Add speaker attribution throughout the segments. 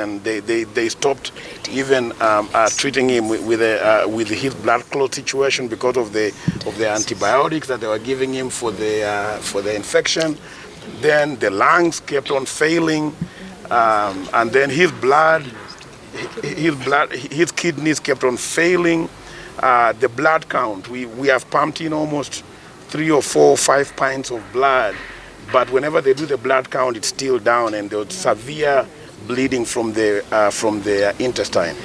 Speaker 1: and they stopped even treating him with his blood clot situation because of the antibiotics that they were giving him for the infection. Then the lungs kept on failing, and then his kidneys kept on failing. The blood count, we have pumped in almost 3 or 4 or 5 pints of blood, but whenever they do the blood count, it's still down, and there's severe bleeding from the intestine.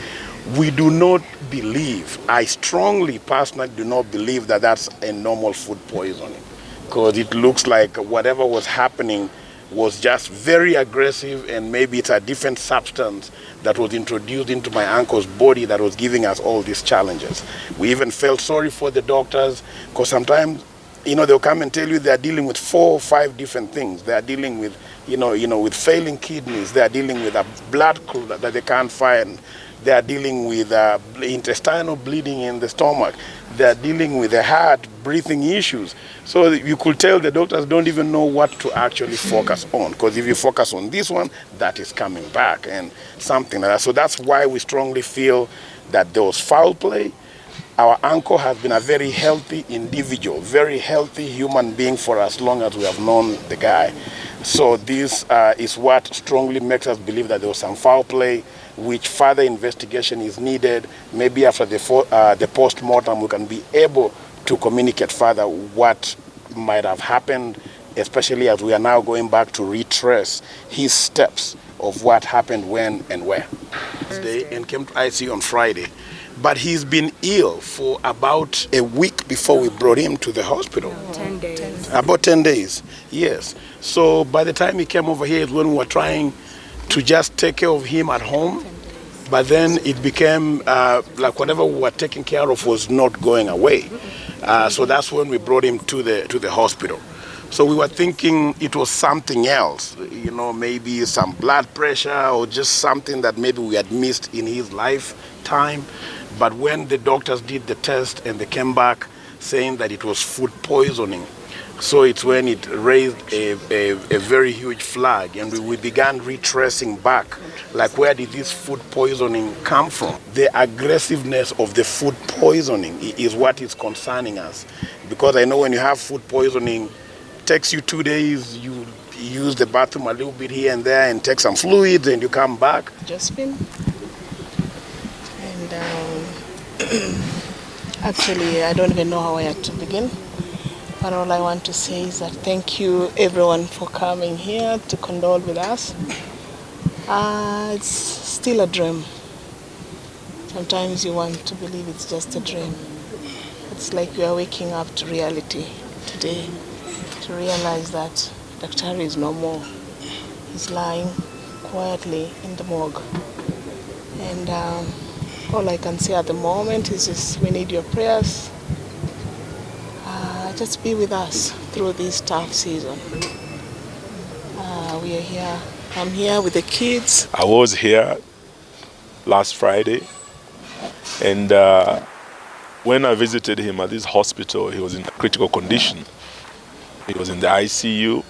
Speaker 1: We do not believe, I strongly, personally do not believe that that's a normal food poisoning, because it looks like whatever was happening was just very aggressive, and maybe it's a different substance that was introduced into my uncle's body that was giving us all these challenges. We even felt sorry for the doctors, because sometimes, they'll come and tell you they're dealing with 4 or 5 different things. They're dealing with, with failing kidneys. They're dealing with a blood clot that they can't find. They're dealing with intestinal bleeding in the stomach. They're dealing with the heart, breathing issues. So you could tell the doctors don't even know what to actually focus on, because if you focus on this one, that is coming back and something like that. So that's why we strongly feel that there was foul play. Our uncle has been a very healthy individual, very healthy human being for as long as we have known the guy. So this is what strongly makes us believe that there was some foul play, which further investigation is needed. Maybe after the post-mortem, we can be able to communicate further what might have happened, especially as we are now going back to retrace his steps of what happened when and where. And came to ICU on Friday. But he's been ill for about a week before we brought him to the hospital.
Speaker 2: 10 days.
Speaker 1: About 10 days, yes. So by the time he came over here is when we were trying to just take care of him at home. But then it became like whatever we were taking care of was not going away. So that's when we brought him to the hospital. So we were thinking it was something else, maybe some blood pressure or just something that maybe we had missed in his lifetime. But when the doctors did the test and they came back saying that it was food poisoning, so it's when it raised a very huge flag, and we began retracing back, like where did this food poisoning come from? The aggressiveness of the food poisoning is what is concerning us, because I know when you have food poisoning, it takes you 2 days, you use the bathroom a little bit here and there and take some fluids and you come back.
Speaker 3: Josephine. And actually, I don't even know how I have to begin. But all I want to say is that thank you everyone for coming here to condole with us. It's still a dream. Sometimes you want to believe it's just a dream. It's like you are waking up to reality today, to realize that Daktari is no more. He's lying quietly in the morgue. And all I can say at the moment is just we need your prayers. Just be with us through this tough season. We are here. I'm here with the kids.
Speaker 4: I was here last Friday, and when I visited him at this hospital, he was in a critical condition. He was in the ICU,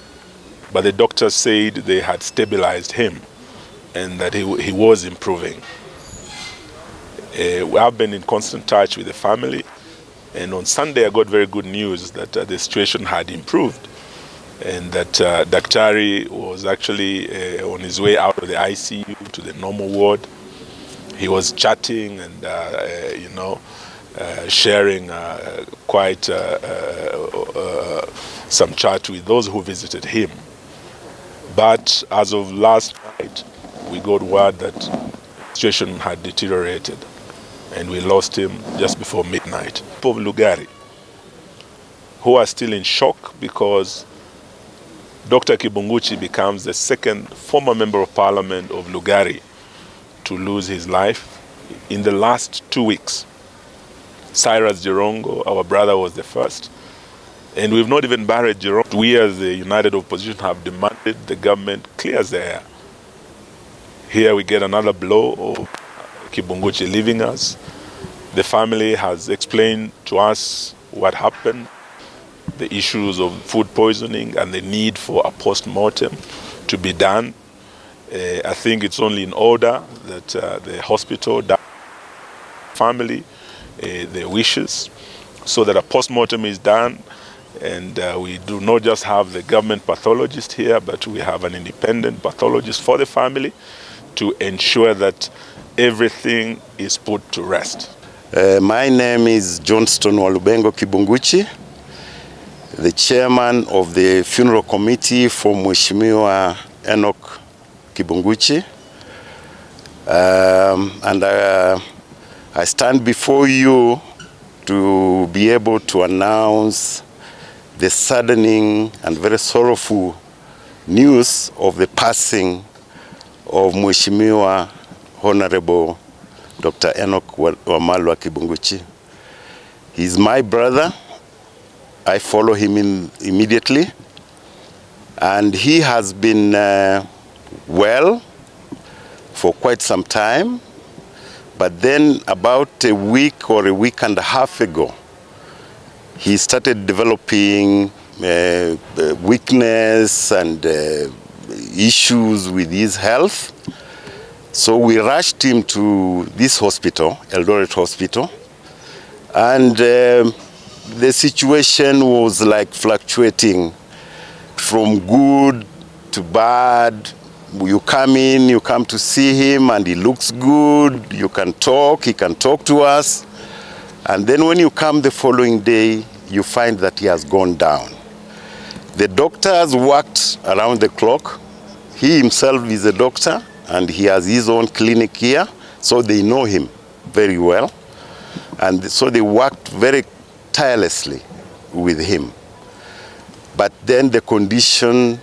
Speaker 4: but the doctors said they had stabilized him and that he was improving. We have been in constant touch with the family. And on Sunday, I got very good news that the situation had improved and that Daktari was actually on his way out of the ICU to the normal ward. He was chatting and, sharing quite some chat with those who visited him. But as of last night, we got word that the situation had deteriorated, and we lost him just before midnight. People of Lugari, who are still in shock because Dr. Kibunguchi becomes the second former member of parliament of Lugari to lose his life in the last 2 weeks. Cyrus Jirongo, our brother, was the first. And we've not even buried Jirongo. We as the United Opposition have demanded the government clears the air. Here we get another blow of Kibunguchi leaving us. The family has explained to us what happened, the issues of food poisoning and the need for a post-mortem to be done. I think it's only in order that the hospital, the family, their wishes, so that a post-mortem is done. And we do not just have the government pathologist here, but we have an independent pathologist for the family to ensure that everything is put to rest.
Speaker 2: My name is Johnston Walubengo Kibunguchi, the chairman of the funeral committee for Mheshimiwa Enoch Kibunguchi. And I stand before you to be able to announce the saddening and very sorrowful news of the passing of Mheshimiwa Honorable Dr. Enoch Wamalwa Kibunguchi. He's my brother. I follow him immediately. And he has been well for quite some time. But then about a week or a week and a half ago, he started developing weakness and issues with his health. So we rushed him to this hospital, Eldoret Hospital, and the situation was like fluctuating from good to bad. You come in, you come to see him, and he looks good, you can talk, he can talk to us. And then when you come the following day, you find that he has gone down. The doctors worked around the clock. He himself is a doctor, and he has his own clinic here, so they know him very well. And so they worked very tirelessly with him. But then the condition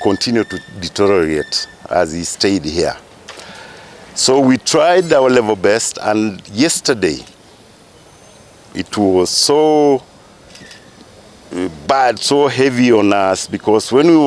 Speaker 2: continued to deteriorate as he stayed here. So we tried our level best, and yesterday it was so bad, so heavy on us, because when we